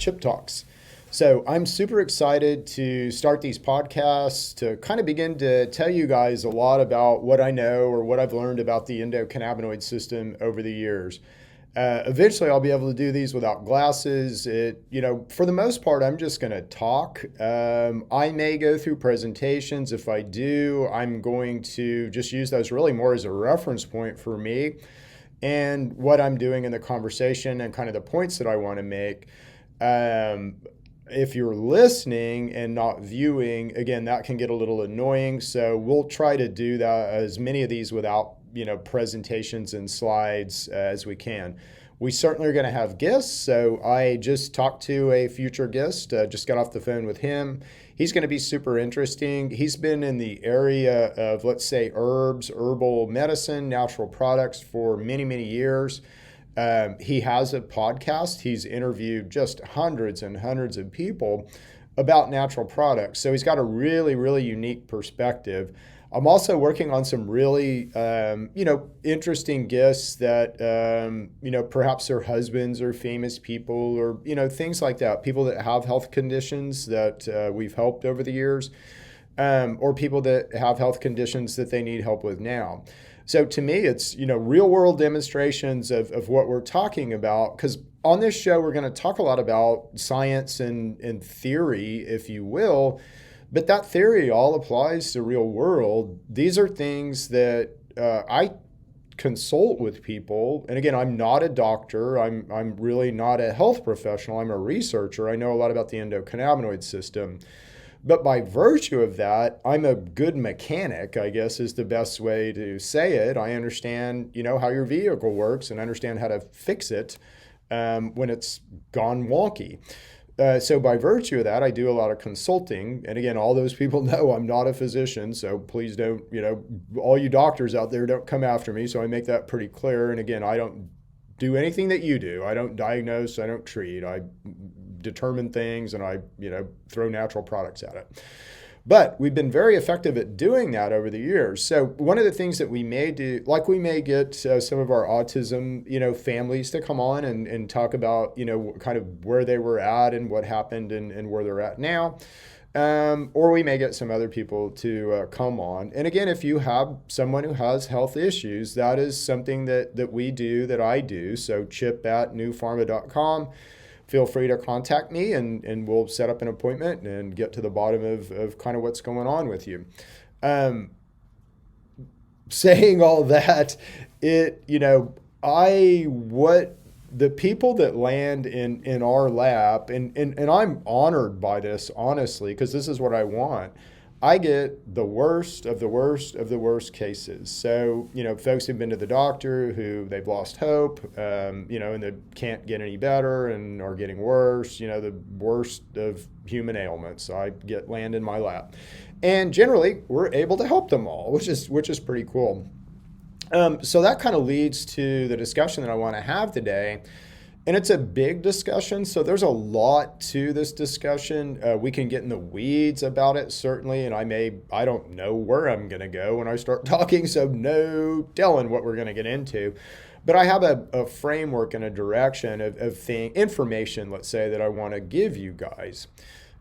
Chip Talks. So I'm super excited to start these podcasts to kind of begin to tell you guys a lot about what I know or what I've learned about the endocannabinoid system over the years. Eventually, I'll be able to do these without glasses. For the most part, I'm just going to talk. I may go through presentations. If I do, I'm going to just use those really more as a reference point for me and what I'm doing in the conversation and kind of the points that I want to make. If you're listening and not viewing, again, that can get a little annoying. So we'll try to do that as many of these without, presentations and slides as we can. We certainly are going to have guests. So I just talked to a future guest, just got off the phone with him. He's going to be super interesting. He's been in the area of, let's say, herbs, herbal medicine, natural products for many, many years. He has a podcast. He's interviewed just hundreds and hundreds of people about natural products. So he's got a really, really unique perspective. I'm also working on some really, interesting guests that, perhaps their husbands are famous people or, things like that. People that have health conditions that we've helped over the years, or people that have health conditions that they need help with now. So to me, it's, real world demonstrations of what we're talking about, because on this show, we're going to talk a lot about science and theory, if you will, but that theory all applies to real world. These are things that I consult with people. And again, I'm not a doctor. I'm really not a health professional. I'm a researcher. I know a lot about the endocannabinoid system. But by virtue of that, I'm a good mechanic, I guess is the best way to say it. I understand, how your vehicle works and understand how to fix it when it's gone wonky. So by virtue of that, I do a lot of consulting. And again, all those people know I'm not a physician. So please don't, all you doctors out there, don't come after me. So I make that pretty clear. And again, I don't do anything that you do. I don't diagnose. I don't treat. I determine things and I, throw natural products at it. But we've been very effective at doing that over the years. So one of the things that we may do, like we may get some of our autism, families to come on and talk about, kind of where they were at and what happened and where they're at now. Or we may get some other people to come on. And again, if you have someone who has health issues, that is something that we do, that I do. So chip@gnupharma.com. Feel free to contact me and we'll set up an appointment and get to the bottom of kind of what's going on with you. Saying all that, what the people that land in our lap, and I'm honored by this, honestly, because this is what I want. I get the worst of the worst of the worst cases. So, folks who've been to the doctor who they've lost hope, and they can't get any better and are getting worse, the worst of human ailments. I land in my lap. And generally, we're able to help them all, which is pretty cool. So that kind of leads to the discussion that I want to have today. And it's a big discussion, so there's a lot to this discussion. We can get in the weeds about it, certainly, and I don't know where I'm going to go when I start talking, so no telling what we're going to get into. But I have a framework and a direction of information, let's say, that I want to give you guys.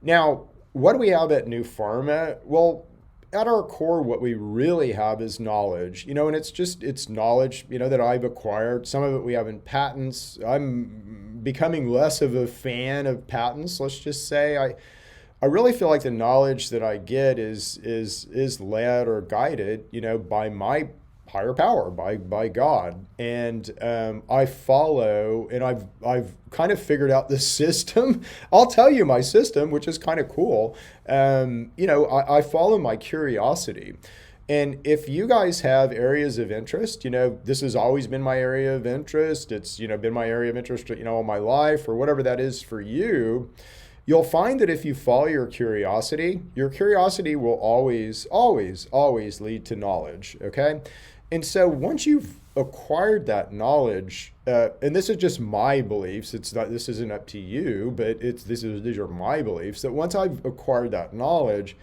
Now, what do we have at gnupharma? Well, at our core, what we really have is knowledge, and it's knowledge, that I've acquired. Some of it we have in patents. I'm becoming less of a fan of patents. Let's just say I really feel like the knowledge that I get is led or guided, by my higher power, by God. And I follow, and I've kind of figured out the system. I'll tell you my system, which is kind of cool. I follow my curiosity. And if you guys have areas of interest, this has always been my area of interest. It's, been my area of interest, all my life, or whatever that is for you. You'll find that if you follow your curiosity will always, always, always lead to knowledge, okay? And so once you've acquired that knowledge, and this is just my beliefs, this isn't up to you, but these are my beliefs, that once I've acquired that knowledge,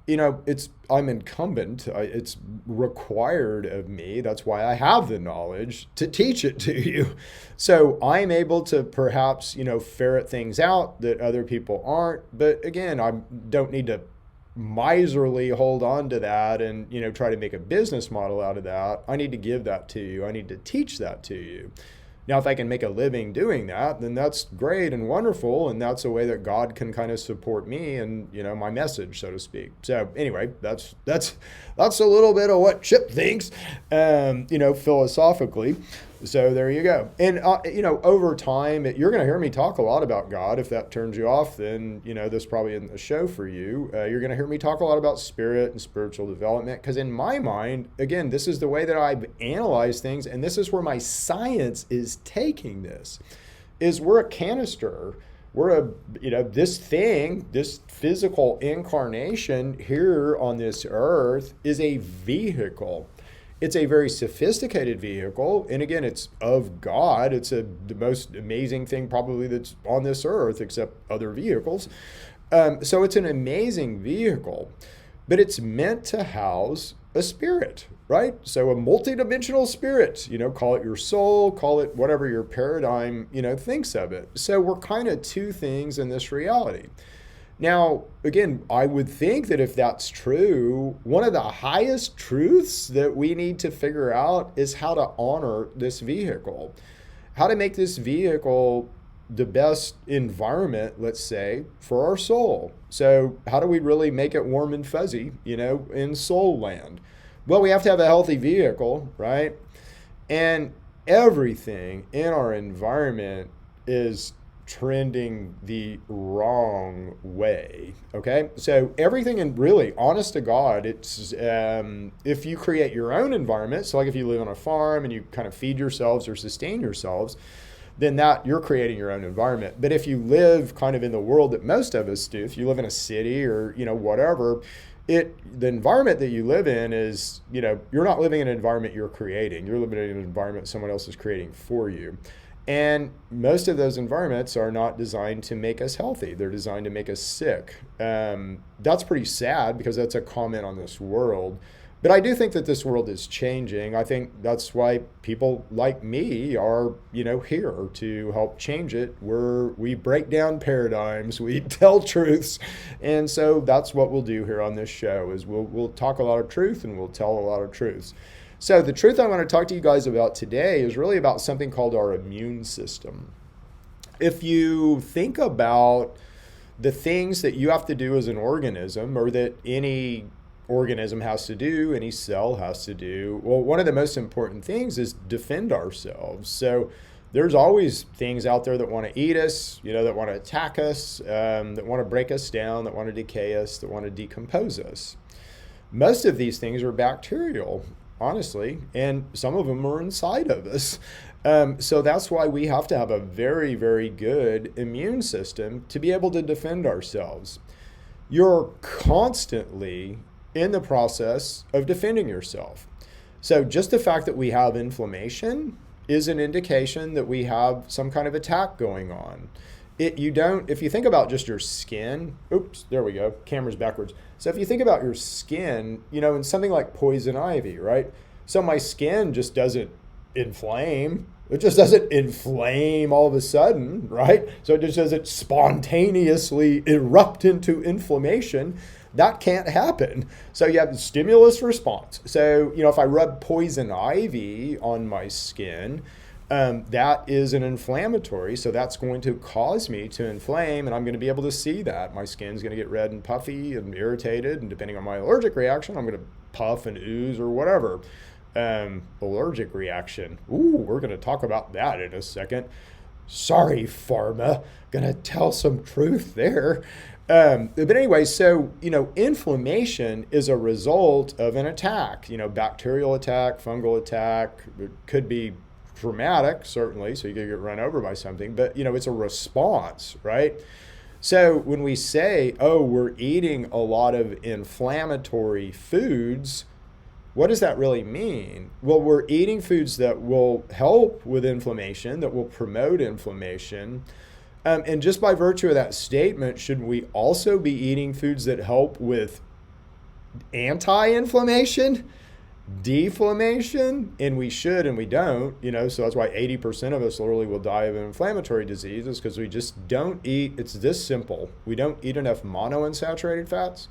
I'm incumbent. It's required of me. That's why I have the knowledge to teach it to you. So I'm able to perhaps, ferret things out that other people aren't. But again, I don't need to miserly hold on to that and, try to make a business model out of that. I need to give that to you. I need to teach that to you. Now, if I can make a living doing that, then that's great and wonderful, and that's a way that God can kind of support me and my message, so to speak. So anyway, that's a little bit of what Chip thinks, philosophically. So there you go. And over time, you're going to hear me talk a lot about God. If that turns you off, then this probably isn't the show for you. You're going to hear me talk a lot about spirit and spiritual development, because in my mind, again, this is the way that I've analyzed things, and this is where my science is taking this. Is we're a canister. We're this thing, this physical incarnation here on this earth is a vehicle. It's a very sophisticated vehicle. And again, it's of God. It's the most amazing thing probably that's on this earth, except other vehicles. So it's an amazing vehicle, but it's meant to house a spirit, right? So a multidimensional spirit, call it your soul, call it whatever your paradigm, thinks of it. So we're kind of two things in this reality. Now, again, I would think that if that's true, one of the highest truths that we need to figure out is how to honor this vehicle, how to make this vehicle the best environment, let's say, for our soul. So how do we really make it warm and fuzzy, in soul land? Well, we have to have a healthy vehicle, right? And everything in our environment is trending the wrong way. Okay, so everything, and really, honest to God, it's if you create your own environment, so like if you live on a farm and you kind of feed yourselves or sustain yourselves, then that you're creating your own environment. But if you live kind of in the world that most of us do, if you live in a city or whatever, the environment that you live in is, you're not living in an environment you're creating. You're living in an environment someone else is creating for you. And most of those environments are not designed to make us healthy. They're designed to make us sick. That's pretty sad because that's a comment on this world. But I do think that this world is changing. I think that's why people like me are, here to help change it. We break down paradigms, we tell truths. And so that's what we'll do here on this show is we'll talk a lot of truth and we'll tell a lot of truths. So the truth I want to talk to you guys about today is really about something called our immune system. If you think about the things that you have to do as an organism, or that any organism has to do, any cell has to do, well, one of the most important things is defend ourselves. So there's always things out there that want to eat us, that want to attack us, that want to break us down, that want to decay us, that want to decompose us. Most of these things are bacterial, honestly, and some of them are inside of us. So that's why we have to have a very, very good immune system to be able to defend ourselves. You're constantly in the process of defending yourself. So just the fact that we have inflammation is an indication that we have some kind of attack going on. If you think about just your skin, oops, there we go, camera's backwards. So if you think about your skin, in something like poison ivy, right? So my skin just doesn't inflame. It just doesn't inflame all of a sudden, right? So it just doesn't spontaneously erupt into inflammation. That can't happen. So you have the stimulus response. So, if I rub poison ivy on my skin, that is an inflammatory. So that's going to cause me to inflame, and I'm going to be able to see that. My skin's going to get red and puffy and irritated, and depending on my allergic reaction, I'm going to puff and ooze or whatever. Allergic reaction. Ooh, we're going to talk about that in a second. Sorry, pharma. Going to tell some truth there. But anyway, so, inflammation is a result of an attack, bacterial attack, fungal attack. It could be traumatic, certainly, so you could get run over by something, but, it's a response, right? So when we say, oh, we're eating a lot of inflammatory foods, what does that really mean? Well, we're eating foods that will help with inflammation, that will promote inflammation. And just by virtue of that statement, should we also be eating foods that help with anti-inflammation, deflammation, and we should and we don't, so that's why 80% of us literally will die of inflammatory diseases, because we just don't eat. It's this simple. We don't eat enough monounsaturated fats,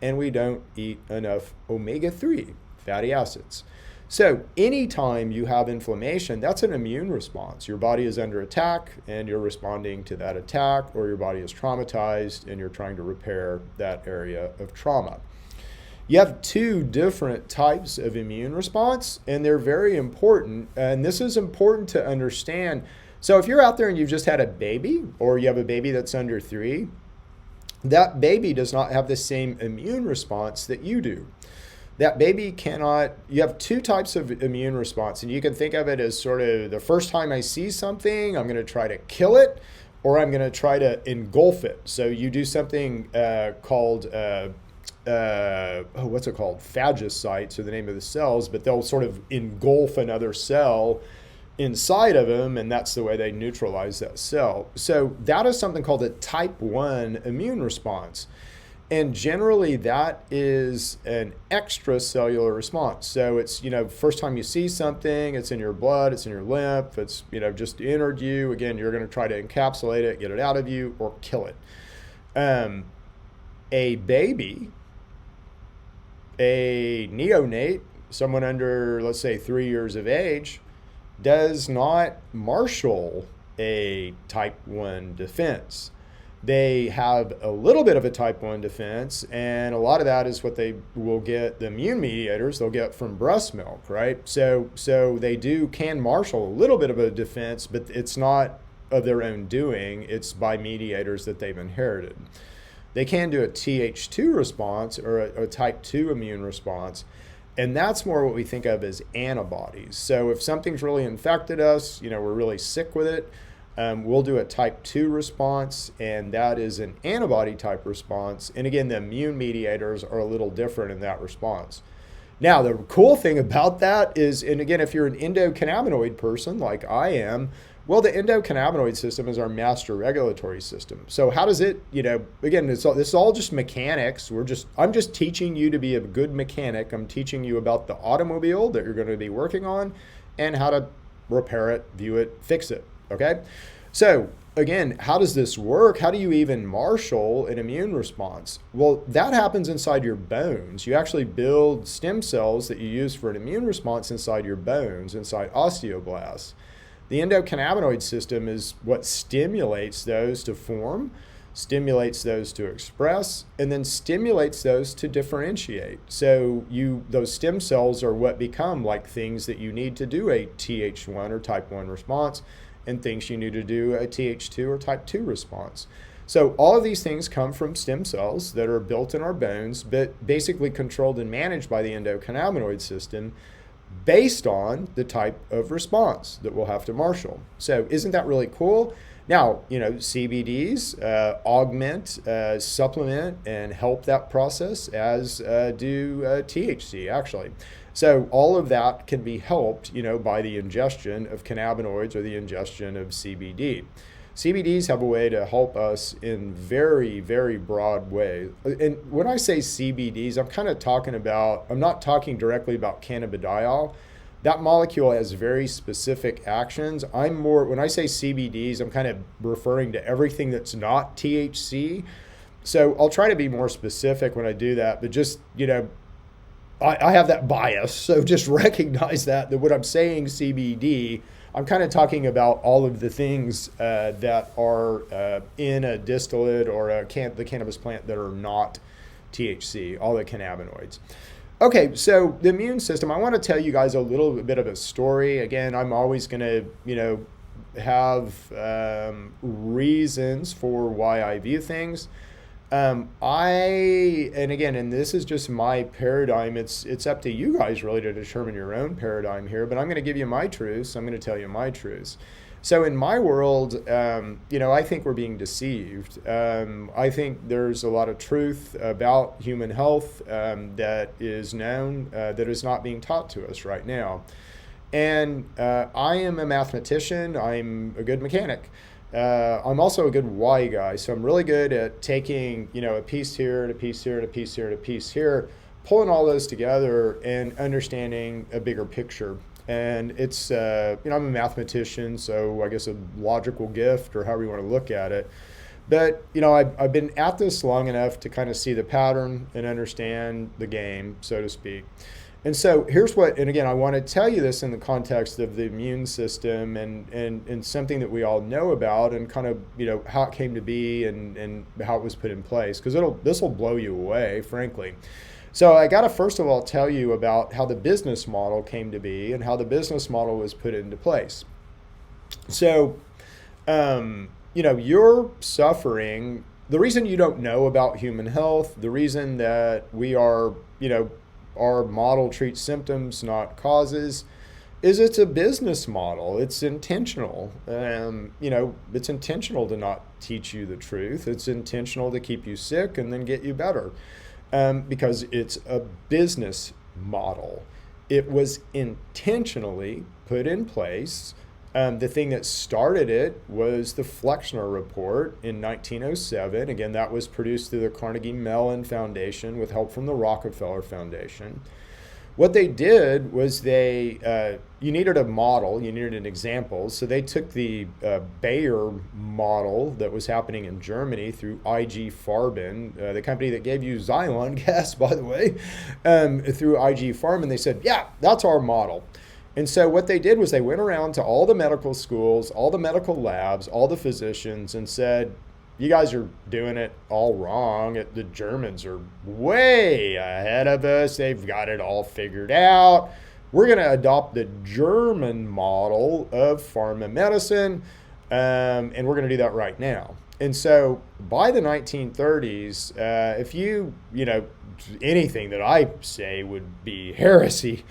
and we don't eat enough omega-3 fatty acids. So anytime you have inflammation, that's an immune response. Your body is under attack and you're responding to that attack, or your body is traumatized and you're trying to repair that area of trauma. You have two different types of immune response, and they're very important. And this is important to understand. So if you're out there and you've just had a baby, or you have a baby that's under 3, that baby does not have the same immune response that you do. That baby cannot. You have two types of immune response, and you can think of it as sort of, the first time I see something, I'm going to try to kill it, or I'm going to try to engulf it. So you do something called, what's it called? Phagocytes are the name of the cells, but they'll sort of engulf another cell inside of them, and that's the way they neutralize that cell. So that is something called a type 1 immune response. And generally that is an extracellular response. So it's, first time you see something, it's in your blood, it's in your lymph, it's, just entered you. Again, you're going to try to encapsulate it, get it out of you, or kill it. A baby, a neonate, someone under, let's say, 3 years of age, does not marshal a type 1 defense. They have a little bit of a type 1 defense, and a lot of that is what they will get, the immune mediators they'll get from breast milk, right? So they can marshal a little bit of a defense, but it's not of their own doing. It's by mediators that they've inherited. They can do a Th2 response, or a type 2 immune response, and that's more what we think of as antibodies. So if something's really infected us, we're really sick with it, we'll do a type 2 response, and that is an antibody type response. And again, the immune mediators are a little different in that response. Now, the cool thing about that is, and again, if you're an endocannabinoid person like I am, well, the endocannabinoid system is our master regulatory system. So how does it, again, this is all just mechanics. I'm just teaching you to be a good mechanic. I'm teaching you about the automobile that you're going to be working on and how to repair it, view it, fix it. Okay, so again, how does this work? How do you even marshal an immune response? Well, that happens inside your bones. You actually build stem cells that you use for an immune response inside your bones, inside osteoblasts. The endocannabinoid system is what stimulates those to form, stimulates those to express, and then stimulates those to differentiate. So those stem cells are what become like things that you need to do a Th1 or type 1 response, and things you need to do a Th2 or type 2 response. So all of these things come from stem cells that are built in our bones, but basically controlled and managed by the endocannabinoid system based on the type of response that we'll have to marshal. So isn't that really cool? Now, CBDs augment, supplement, and help that process, as do THC, actually. So all of that can be helped, by the ingestion of cannabinoids or the ingestion of CBD. CBDs have a way to help us in very, very broad ways. And when I say CBDs, I'm not talking directly about cannabidiol. That molecule has very specific actions. When I say CBDs, I'm kind of referring to everything that's not THC. So I'll try to be more specific when I do that, but just, I have that bias. So just recognize that when I'm saying CBD, I'm kind of talking about all of the things that are in a distillate or the cannabis plant that are not THC, all the cannabinoids. Okay, so the immune system, I want to tell you guys a little bit of a story. Again, I'm always going to, have reasons for why I view things. And this is just my paradigm. It's up to you guys really to determine your own paradigm here, but I'm going to give you my truths. I'm going to tell you my truths. So in my world, I think we're being deceived. I think there's a lot of truth about human health that is known, that is not being taught to us right now. And I am a mathematician. I'm a good mechanic. I'm also a good why guy. So I'm really good at taking, a piece here, and a piece here, and a piece here, and a piece here, pulling all those together and understanding a bigger picture. And it's, I'm a mathematician, so I guess a logical gift or however you want to look at it. But, I've been at this long enough to kind of see the pattern and understand the game, so to speak. And so here's what, and again, I want to tell you this in the context of the immune system and something that we all know about and kind of, how it came to be and how it was put in place, because this will blow you away, frankly. So I got to first of all tell you about how the business model came to be and how the business model was put into place. So, you're suffering. The reason you don't know about human health, the reason that we are, our model treats symptoms, not causes, is it's a business model. It's intentional. It's intentional to not teach you the truth. It's intentional to keep you sick and then get you better, because it's a business model. It was intentionally put in place. The thing that started it was the Flexner Report in 1907. Again, that was produced through the Carnegie Mellon Foundation with help from the Rockefeller Foundation. What they did was you needed a model, you needed an example. So they took the Bayer model that was happening in Germany through IG Farben, the company that gave you Xylon gas, by the way, through IG Farben. They said, yeah, that's our model. And so what they did was they went around to all the medical schools, all the medical labs, all the physicians and said, you guys are doing it all wrong. The Germans are way ahead of us. They've got it all figured out. We're going to adopt the German model of pharma medicine, and we're going to do that right now. And so by the 1930s, if anything that I say would be heresy,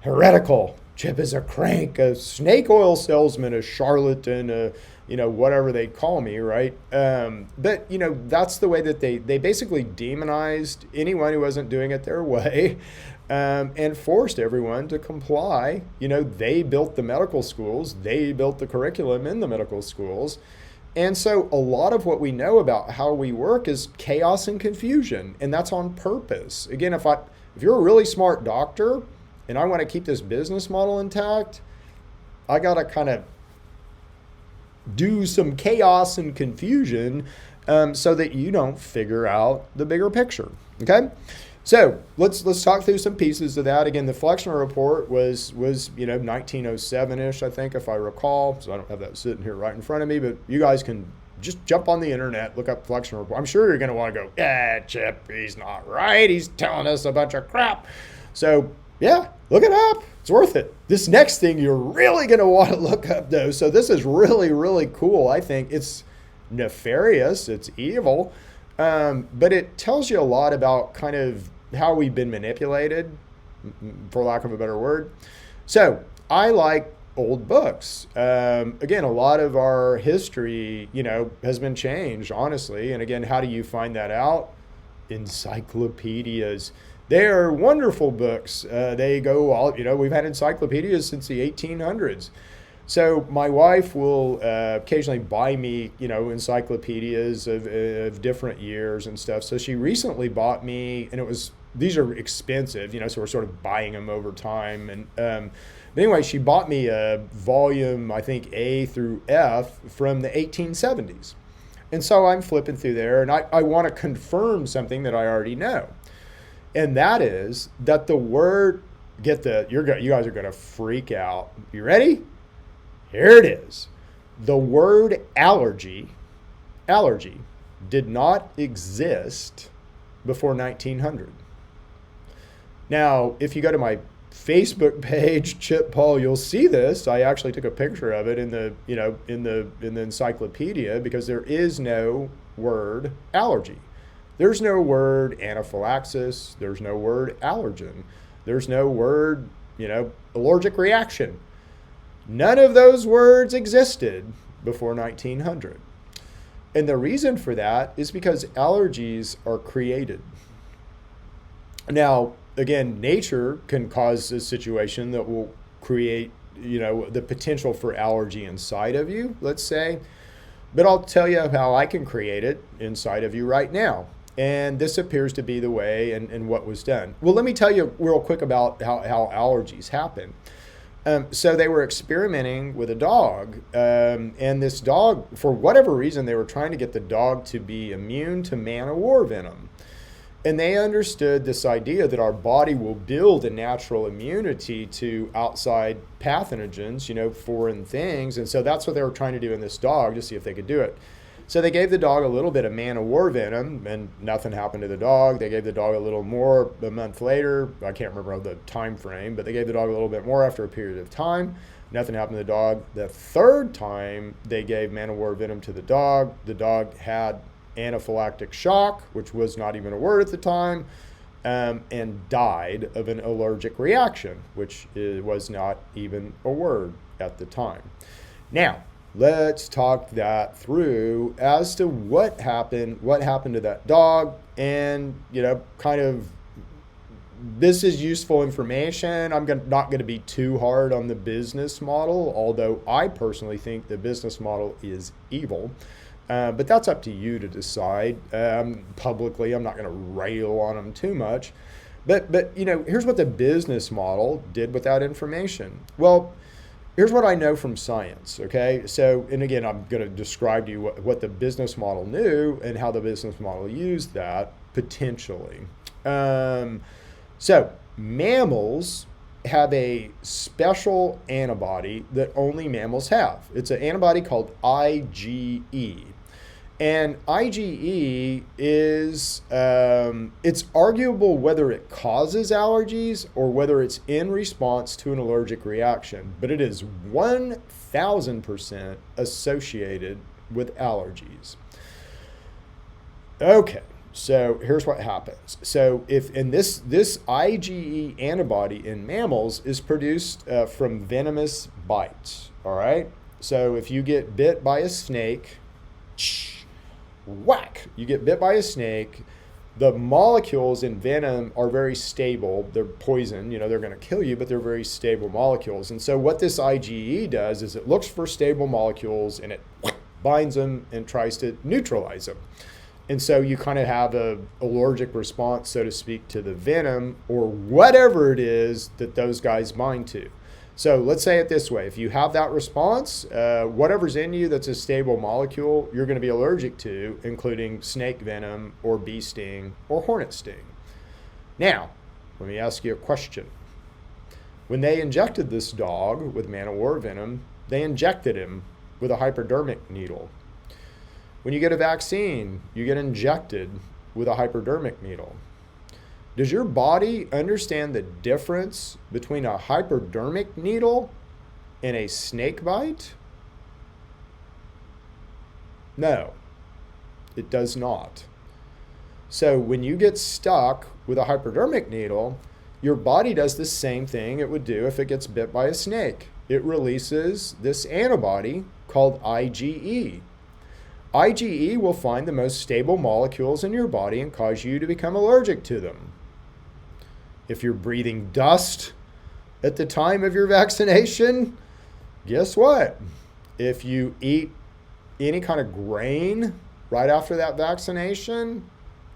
heretical, Chip is a crank, a snake oil salesman, a charlatan, whatever they call me, right? But that's the way that they basically demonized anyone who wasn't doing it their way, and forced everyone to comply. They built the medical schools, they built the curriculum in the medical schools. And so a lot of what we know about how we work is chaos and confusion, and that's on purpose. Again, if you're a really smart doctor, and I want to keep this business model intact, I got to kind of do some chaos and confusion so that you don't figure out the bigger picture, okay? So let's talk through some pieces of that. Again, the Flexner Report was 1907-ish, I think, if I recall. So I don't have that sitting here right in front of me, but you guys can just jump on the internet, look up Flexner Report. I'm sure you're going to want to go, yeah, Chip, he's not right. He's telling us a bunch of crap. So yeah, look it up. It's worth it. This next thing you're really going to want to look up, though. So this is really, really cool. I think it's nefarious. It's evil. But it tells you a lot about kind of how we've been manipulated, for lack of a better word. So I like old books. Again, a lot of our history, has been changed, honestly. And again, how do you find that out? Encyclopedias. They are wonderful books. They go all, we've had encyclopedias since the 1800s. So my wife will occasionally buy me, encyclopedias of different years and stuff. So she recently bought me, and these are expensive, so we're sort of buying them over time. And but anyway, she bought me a volume, I think A through F from the 1870s. And so I'm flipping through there, and I want to confirm something that I already know. And that is that the word, you guys are going to freak out. You ready? Here it is. The word allergy did not exist before 1900. Now, if you go to my Facebook page, Chip Paul, you'll see this. I actually took a picture of it in the encyclopedia, because there is no word allergy. There's no word anaphylaxis. There's no word allergen. There's no word, allergic reaction. None of those words existed before 1900. And the reason for that is because allergies are created. Now, again, nature can cause a situation that will create, the potential for allergy inside of you, let's say. But I'll tell you how I can create it inside of you right now. And this appears to be the way and what was done. Well, let me tell you real quick about how allergies happen. So they were experimenting with a dog, and this dog, for whatever reason, they were trying to get the dog to be immune to man-o-war venom. And they understood this idea that our body will build a natural immunity to outside pathogens, foreign things. And so that's what they were trying to do in this dog to see if they could do it. So they gave the dog a little bit of man-o-war venom, and nothing happened to the dog. They gave the dog a little more a month later. I can't remember the time frame, but they gave the dog a little bit more after a period of time. Nothing happened to the dog. The third time they gave man-o-war venom to the dog had anaphylactic shock, which was not even a word at the time, and died of an allergic reaction, which was not even a word at the time. Now, let's talk that through as to what happened to that dog, and kind of this is useful information. I'm not going to be too hard on the business model, although I personally think the business model is evil. But that's up to you to decide. Publicly, I'm not going to rail on them too much. But here's what the business model did with that information. Well, here's what I know from science, okay? So, and again, I'm going to describe to you what the business model knew and how the business model used that potentially. So, mammals have a special antibody that only mammals have. It's an antibody called IgE. And IgE is, it's arguable whether it causes allergies or whether it's in response to an allergic reaction, but it is 1000% associated with allergies. Okay, so here's what happens. So this IgE antibody in mammals is produced from venomous bites, all right? So if you get bit by a snake, whack, you get bit by a snake, the molecules in venom are very stable. They're poison, they're going to kill you, but they're very stable molecules. And so what this IgE does is it looks for stable molecules and it binds them and tries to neutralize them. And so you kind of have an allergic response, so to speak, to the venom or whatever it is that those guys bind to. So let's say it this way. If you have that response, whatever's in you that's a stable molecule, you're going to be allergic to, including snake venom or bee sting or hornet sting. Now, let me ask you a question. When they injected this dog with man-o-war venom, they injected him with a hypodermic needle. When you get a vaccine, you get injected with a hypodermic needle. Does your body understand the difference between a hypodermic needle and a snake bite? No, it does not. So when you get stuck with a hypodermic needle, your body does the same thing it would do if it gets bit by a snake. It releases this antibody called IgE. IgE will find the most stable molecules in your body and cause you to become allergic to them. If you're breathing dust at the time of your vaccination, guess what? If you eat any kind of grain right after that vaccination,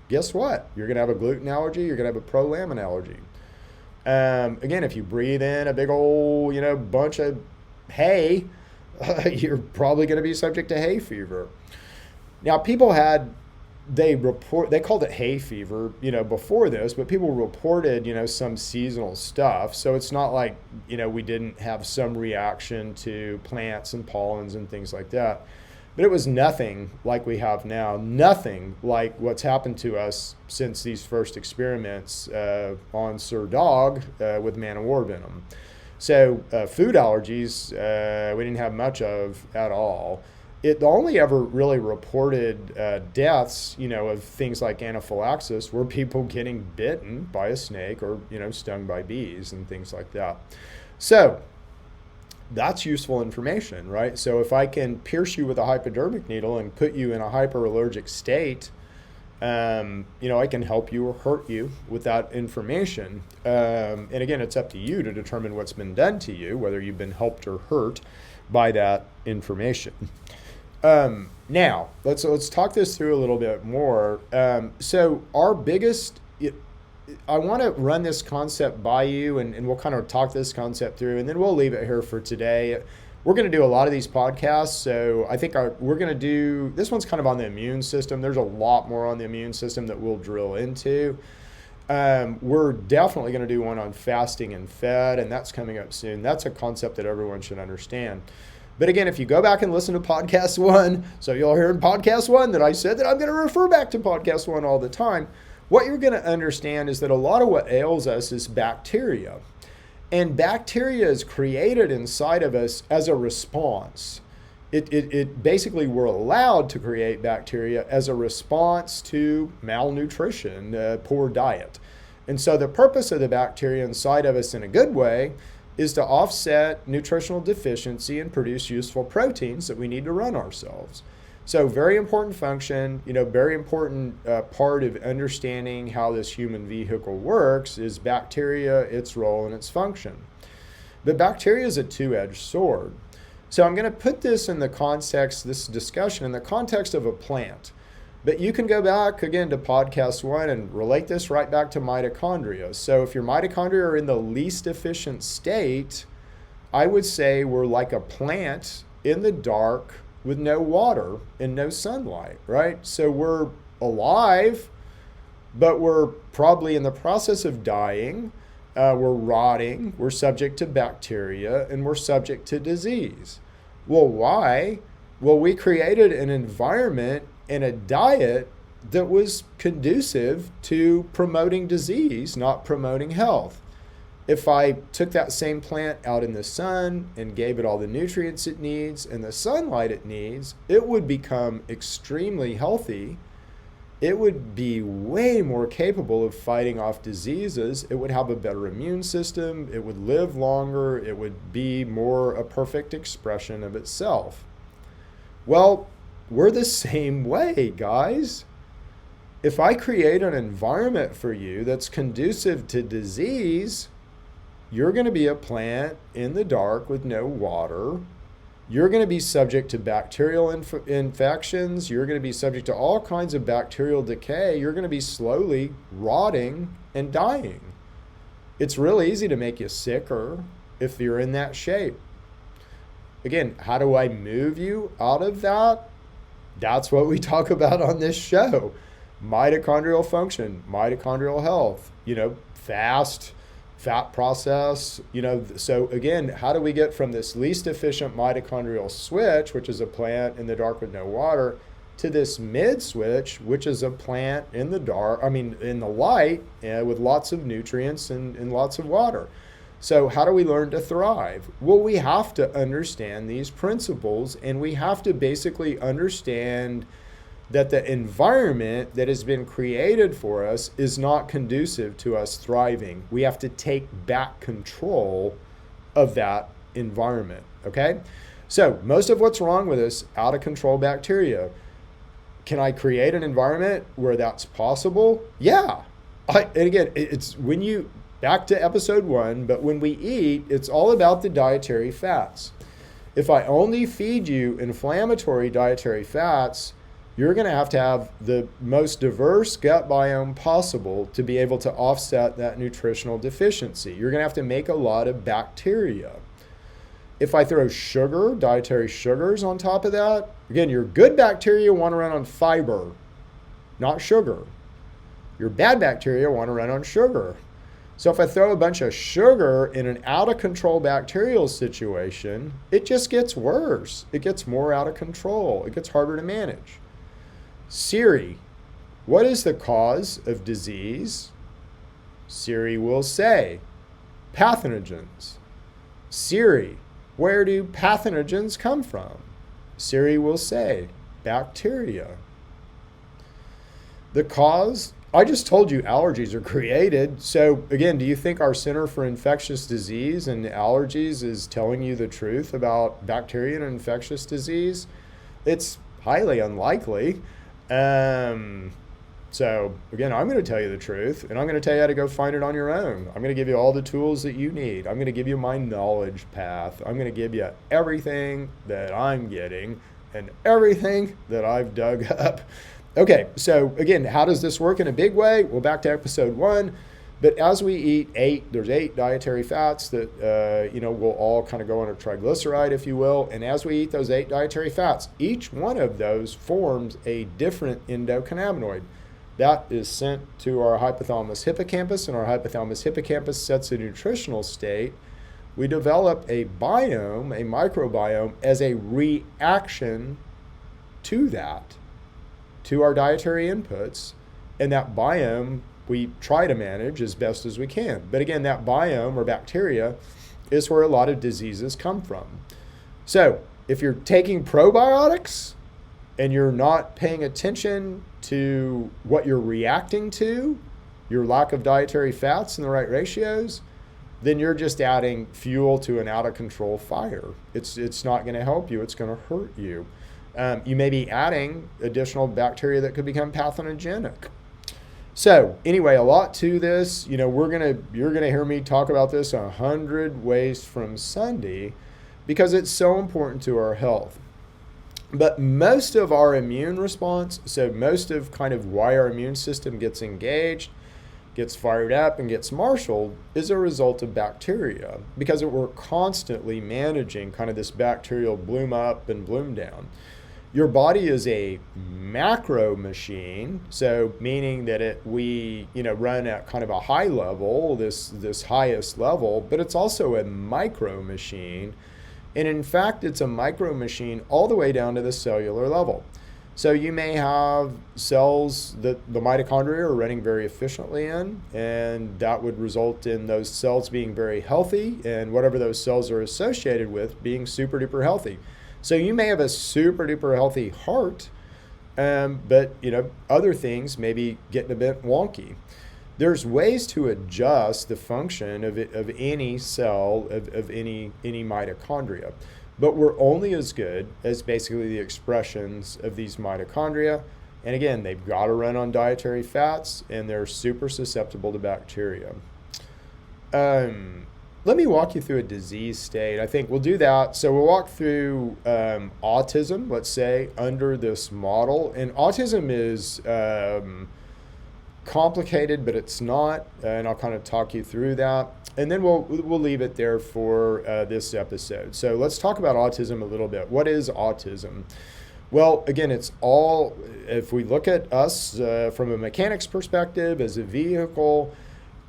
guess what? You're going to have a gluten allergy. You're going to have a prolammin allergy. Again, if you breathe in a big old, bunch of hay, you're probably going to be subject to hay fever. Now, they called it hay fever, before this, but people reported, some seasonal stuff. So it's not like, we didn't have some reaction to plants and pollens and things like that. But it was nothing like we have now, nothing like what's happened to us since these first experiments on Sir Dog with man-o-war venom. So food allergies, we didn't have much of at all. The only ever really reported deaths, of things like anaphylaxis were people getting bitten by a snake or, stung by bees and things like that. So that's useful information, right? So if I can pierce you with a hypodermic needle and put you in a hyperallergic state, I can help you or hurt you with that information. And again, it's up to you to determine what's been done to you, whether you've been helped or hurt by that information. Now let's talk this through a little bit more. So our biggest, I want to run this concept by you, and we'll kind of talk this concept through, and then we'll leave it here for today. We're going to do a lot of these podcasts, so I think we're going to do, this one's kind of on the immune system. There's a lot more on the immune system that we'll drill into. We're definitely going to do one on fasting and fed, and that's coming up soon. That's a concept that everyone should understand. But again, if you go back and listen to podcast 1, so you'll hear in podcast 1 that I said that I'm going to refer back to podcast 1 all the time. What you're going to understand is that a lot of what ails us is bacteria. And bacteria is created inside of us as a response. It basically, we're allowed to create bacteria as a response to malnutrition, poor diet. And so the purpose of the bacteria inside of us in a good way is to offset nutritional deficiency and produce useful proteins that we need to run ourselves. So very important function, very important part of understanding how this human vehicle works is bacteria, its role and its function. But bacteria is a two-edged sword. So I'm going to put this in the context, this discussion in the context of a plant. But you can go back again to podcast 1 and relate this right back to mitochondria. So if your mitochondria are in the least efficient state, I would say we're like a plant in the dark with no water and no sunlight, right? So we're alive, but we're probably in the process of dying. We're rotting, we're subject to bacteria, and we're subject to disease. Well, why? Well, we created an environment and a diet that was conducive to promoting disease, not promoting health. If I took that same plant out in the sun and gave it all the nutrients it needs and the sunlight it needs, it would become extremely healthy. It would be way more capable of fighting off diseases. It would have a better immune system. It would live longer. It would be more a perfect expression of itself. Well, we're the same way, guys. If I create an environment for you that's conducive to disease, you're going to be a plant in the dark with no water. You're going to be subject to bacterial infections. You're going to be subject to all kinds of bacterial decay. You're going to be slowly rotting and dying. It's real easy to make you sicker if you're in that shape. Again, how do I move you out of that? That's what we talk about on this show. Mitochondrial function, mitochondrial health, fat process, so again, how do we get from this least efficient mitochondrial switch, which is a plant in the dark with no water, to this mid switch, which is a plant in the light with lots of nutrients and lots of water. So how do we learn to thrive? Well, we have to understand these principles, and we have to basically understand that the environment that has been created for us is not conducive to us thriving. We have to take back control of that environment, okay? So most of what's wrong with us, out of control bacteria. Can I create an environment where that's possible? Yeah. And again, it's when you, back to episode 1, but when we eat, it's all about the dietary fats. If I only feed you inflammatory dietary fats, you're going to have the most diverse gut biome possible to be able to offset that nutritional deficiency. You're going to have to make a lot of bacteria. If I throw sugar, dietary sugars on top of that, again, your good bacteria want to run on fiber, not sugar. Your bad bacteria want to run on sugar. So if I throw a bunch of sugar in an out of control bacterial situation, it just gets worse. It gets more out of control. It gets harder to manage. Siri, what is the cause of disease? Siri will say, pathogens. Siri, where do pathogens come from? Siri will say, bacteria. The cause, I just told you allergies are created. So again, do you think our Center for Infectious Disease and Allergies is telling you the truth about bacteria and infectious disease? It's highly unlikely. So again, I'm going to tell you the truth, and I'm going to tell you how to go find it on your own. I'm going to give you all the tools that you need. I'm going to give you my knowledge path. I'm going to give you everything that I'm getting, and everything that I've dug up. Okay, so again, how does this work in a big way? Well, back to episode 1. But as we eat there's 8 dietary fats that, will all kind of go on a triglyceride, if you will. And as we eat those 8 dietary fats, each one of those forms a different endocannabinoid. That is sent to our hypothalamus hippocampus, and our hypothalamus hippocampus sets a nutritional state. We develop a biome, a microbiome, as a reaction to that, to our dietary inputs. And that biome we try to manage as best as we can. But again, that biome or bacteria is where a lot of diseases come from. So if you're taking probiotics and you're not paying attention to what you're reacting to, your lack of dietary fats in the right ratios, then you're just adding fuel to an out of control fire. It's not going to help you. It's going to hurt you. You may be adding additional bacteria that could become pathogenic. So anyway, a lot to this. You're gonna hear me talk about this 100 ways from Sunday, because it's so important to our health. But most of our immune response, so most of kind of why our immune system gets engaged, gets fired up, and gets marshaled, is a result of bacteria, because we're constantly managing kind of this bacterial bloom up and bloom down. Your body is a macro machine, so meaning that we run at kind of a high level, this highest level, but it's also a micro machine. And in fact, it's a micro machine all the way down to the cellular level. So you may have cells that the mitochondria are running very efficiently in, and that would result in those cells being very healthy, and whatever those cells are associated with being super duper healthy. So you may have a super duper healthy heart, but other things may be getting a bit wonky. There's ways to adjust the function of any cell, of any mitochondria, but we're only as good as basically the expressions of these mitochondria. And again, they've got to run on dietary fats, and they're super susceptible to bacteria. Let me walk you through a disease state. I think we'll do that. So we'll walk through autism, let's say, under this model. And autism is complicated, but it's not. And I'll kind of talk you through that. And then we'll leave it there for this episode. So let's talk about autism a little bit. What is autism? Well, again, it's all, if we look at us from a mechanics perspective as a vehicle,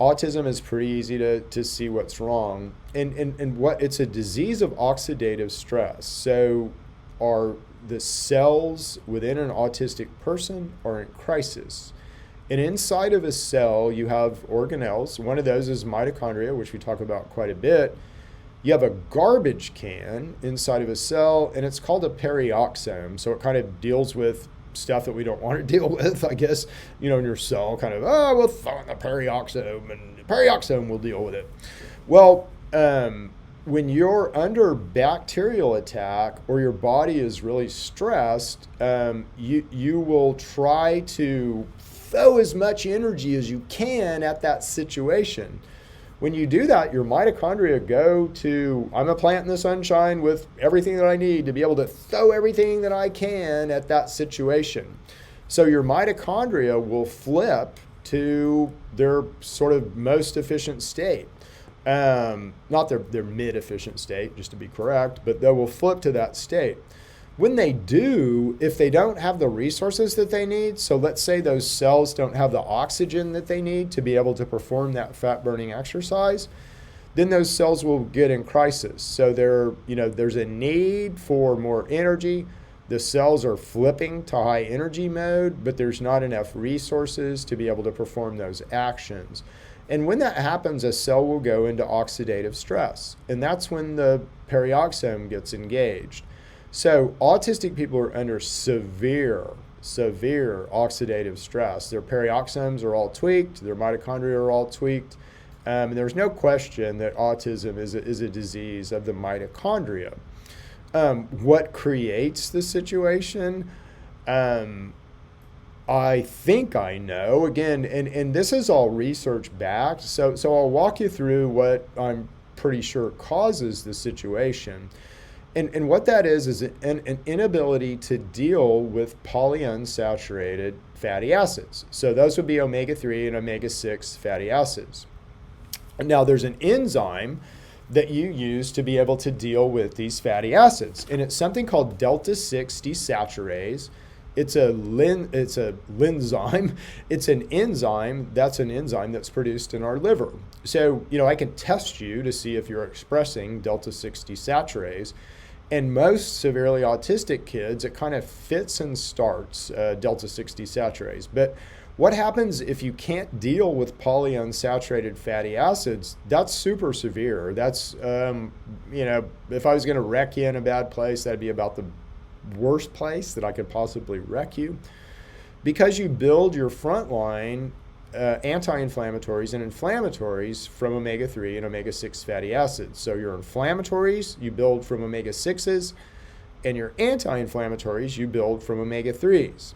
autism is pretty easy to see what's wrong. And what it's a disease of oxidative stress. So the cells within an autistic person are in crisis. And inside of a cell, you have organelles. One of those is mitochondria, which we talk about quite a bit. You have a garbage can inside of a cell, and it's called a perioxome. So it kind of deals with stuff that we don't want to deal with, I guess, in your cell, kind of, we'll throw in the perioxome, and the perioxome will deal with it. Well, when you're under bacterial attack or your body is really stressed, you will try to throw as much energy as you can at that situation. When you do that, your mitochondria go to, I'm a plant in the sunshine with everything that I need to be able to throw everything that I can at that situation. So your mitochondria will flip to their sort of most efficient state. Not their mid-efficient state, just to be correct, but they will flip to that state. When they do, if they don't have the resources that they need, so let's say those cells don't have the oxygen that they need to be able to perform that fat-burning exercise, then those cells will get in crisis. So there's a need for more energy. The cells are flipping to high energy mode, but there's not enough resources to be able to perform those actions. And when that happens, a cell will go into oxidative stress, and that's when the perioxome gets engaged. So autistic people are under severe oxidative stress. Their perioxomes are all tweaked, their mitochondria are all tweaked. And there's no question that autism is a disease of the mitochondria. What creates the situation? I think I know. Again, and this is all research backed. So I'll walk you through what I'm pretty sure causes the situation. And what that is an inability to deal with polyunsaturated fatty acids. So those would be omega-3 and omega-6 fatty acids. Now there's an enzyme that you use to be able to deal with these fatty acids, and it's something called delta-6 desaturase. It's a linzyme. It's an enzyme. That's an enzyme that's produced in our liver. So, I can test you to see if you're expressing delta-6 desaturase. And most severely autistic kids, it kind of fits and starts delta-6 desaturase. But what happens if you can't deal with polyunsaturated fatty acids? That's super severe. That's, if I was going to wreck you in a bad place, that'd be about the worst place that I could possibly wreck you, because you build your frontline anti-inflammatories and inflammatories from omega-3 and omega-6 fatty acids. So your inflammatories you build from omega-6s, and your anti-inflammatories you build from omega-3s.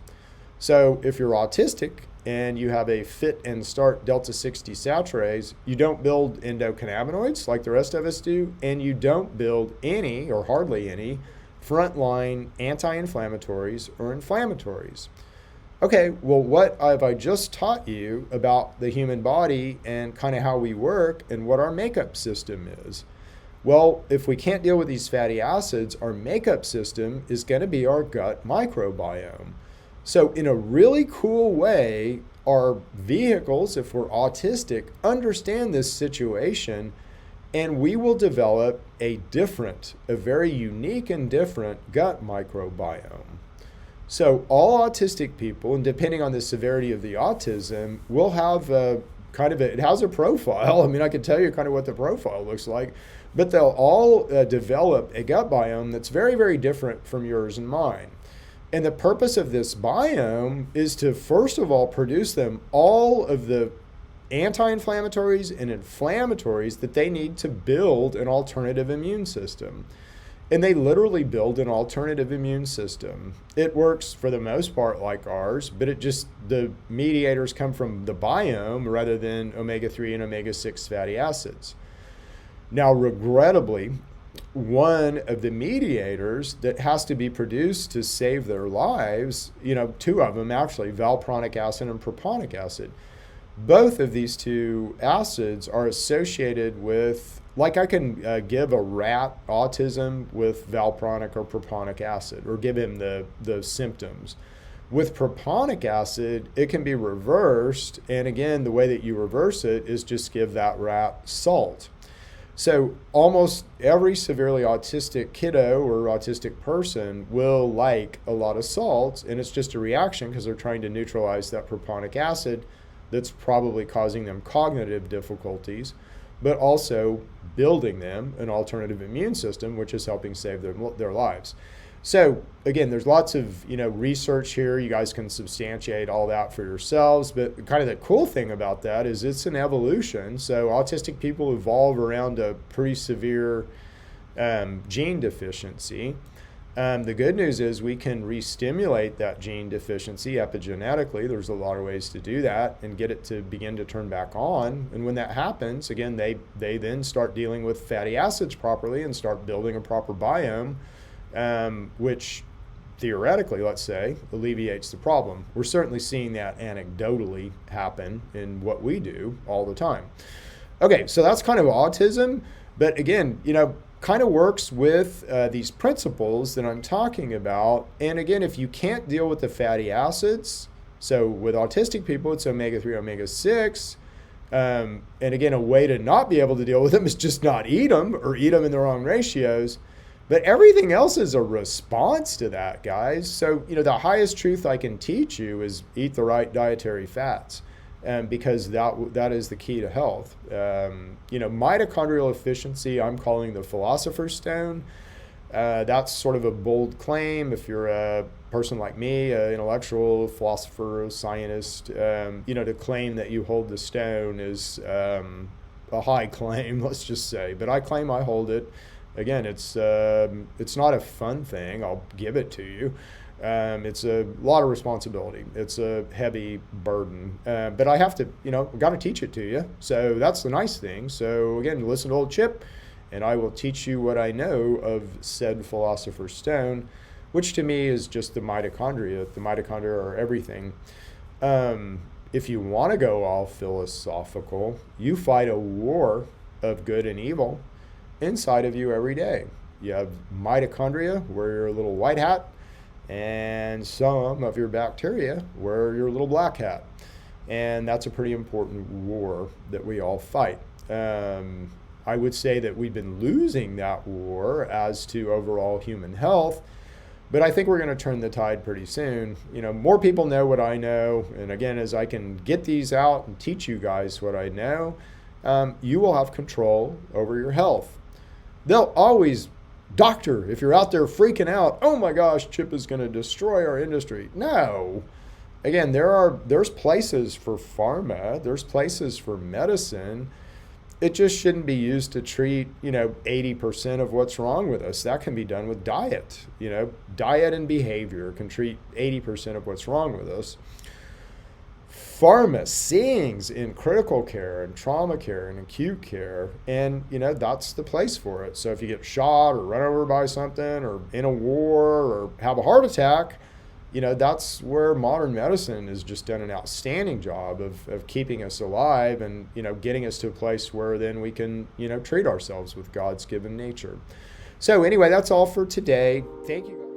So if you're autistic and you have a fit and start delta-6 desaturase, you don't build endocannabinoids like the rest of us do, and you don't build any or hardly any frontline anti-inflammatories or inflammatories. Okay, well, what have I just taught you about the human body and kind of how we work and what our makeup system is? Well, if we can't deal with these fatty acids, our makeup system is going to be our gut microbiome. So in a really cool way, our vehicles, if we're autistic, understand this situation, and we will develop a very unique and different gut microbiome. So all autistic people, and depending on the severity of the autism, will have it has a profile. I mean, I can tell you kind of what the profile looks like, but they'll all develop a gut biome that's very, very different from yours and mine. And the purpose of this biome is to, first of all, produce them all of the anti-inflammatories and inflammatories that they need to build an alternative immune system. And they literally build an alternative immune system. It works for the most part like ours, but the mediators come from the biome rather than omega-3 and omega-6 fatty acids. Now, regrettably, one of the mediators that has to be produced to save their lives, two of them actually, valproic acid and propionic acid. Both of these two acids are associated with, like I can give a rat autism with valproic or propionic acid, or give him the symptoms. With propionic acid, it can be reversed, and again, the way that you reverse it is just give that rat salt. So almost every severely autistic kiddo or autistic person will like a lot of salt, and it's just a reaction because they're trying to neutralize that propionic acid that's probably causing them cognitive difficulties, but also building them an alternative immune system, which is helping save their lives. So again, there's lots of research here. You guys can substantiate all that for yourselves, but kind of the cool thing about that is it's an evolution. So autistic people evolve around a pretty severe gene deficiency. The good news is we can re-stimulate that gene deficiency epigenetically. There's a lot of ways to do that and get it to begin to turn back on. And when that happens, again, they then start dealing with fatty acids properly and start building a proper biome, which theoretically, let's say, alleviates the problem. We're certainly seeing that anecdotally happen in what we do all the time. Okay, so that's kind of autism, but again, kind of works with these principles that I'm talking about. And again, if you can't deal with the fatty acids, so with autistic people, it's omega-3, omega-6. And again, a way to not be able to deal with them is just not eat them or eat them in the wrong ratios. But everything else is a response to that, guys. So, the highest truth I can teach you is eat the right dietary fats. Because that is the key to health. Mitochondrial efficiency, I'm calling the philosopher's stone. That's sort of a bold claim. If you're a person like me, an intellectual philosopher, a scientist, to claim that you hold the stone is a high claim, let's just say. But I claim I hold it. Again, it's not a fun thing. I'll give it to you. It's a lot of responsibility. It's a heavy burden, but I have to, got to teach it to you. So that's the nice thing. So again, listen to old Chip and I will teach you what I know of said philosopher's stone, which to me is just the mitochondria. The mitochondria are everything. If you want to go all philosophical, you fight a war of good and evil inside of you every day. You have mitochondria, wear your little white hat, and some of your bacteria wear your little black hat. And that's a pretty important war that we all fight. I would say that we've been losing that war as to overall human health, but I think we're going to turn the tide pretty soon. You know, more people know what I know, and again, as I can get these out and teach you guys what I know, you will have control over your health. They'll always, doctor, if you're out there freaking out, oh my gosh, chip is going to destroy our industry. No. Again, there's places for pharma, there's places for medicine. It just shouldn't be used to treat, 80% of what's wrong with us. That can be done with diet. Diet and behavior can treat 80% of what's wrong with us. Pharma sings in critical care and trauma care and acute care, and that's the place for it. So if you get shot or run over by something or in a war or have a heart attack, that's where modern medicine has just done an outstanding job of keeping us alive and, getting us to a place where then we can, treat ourselves with God's given nature. So anyway, that's all for today. Thank you.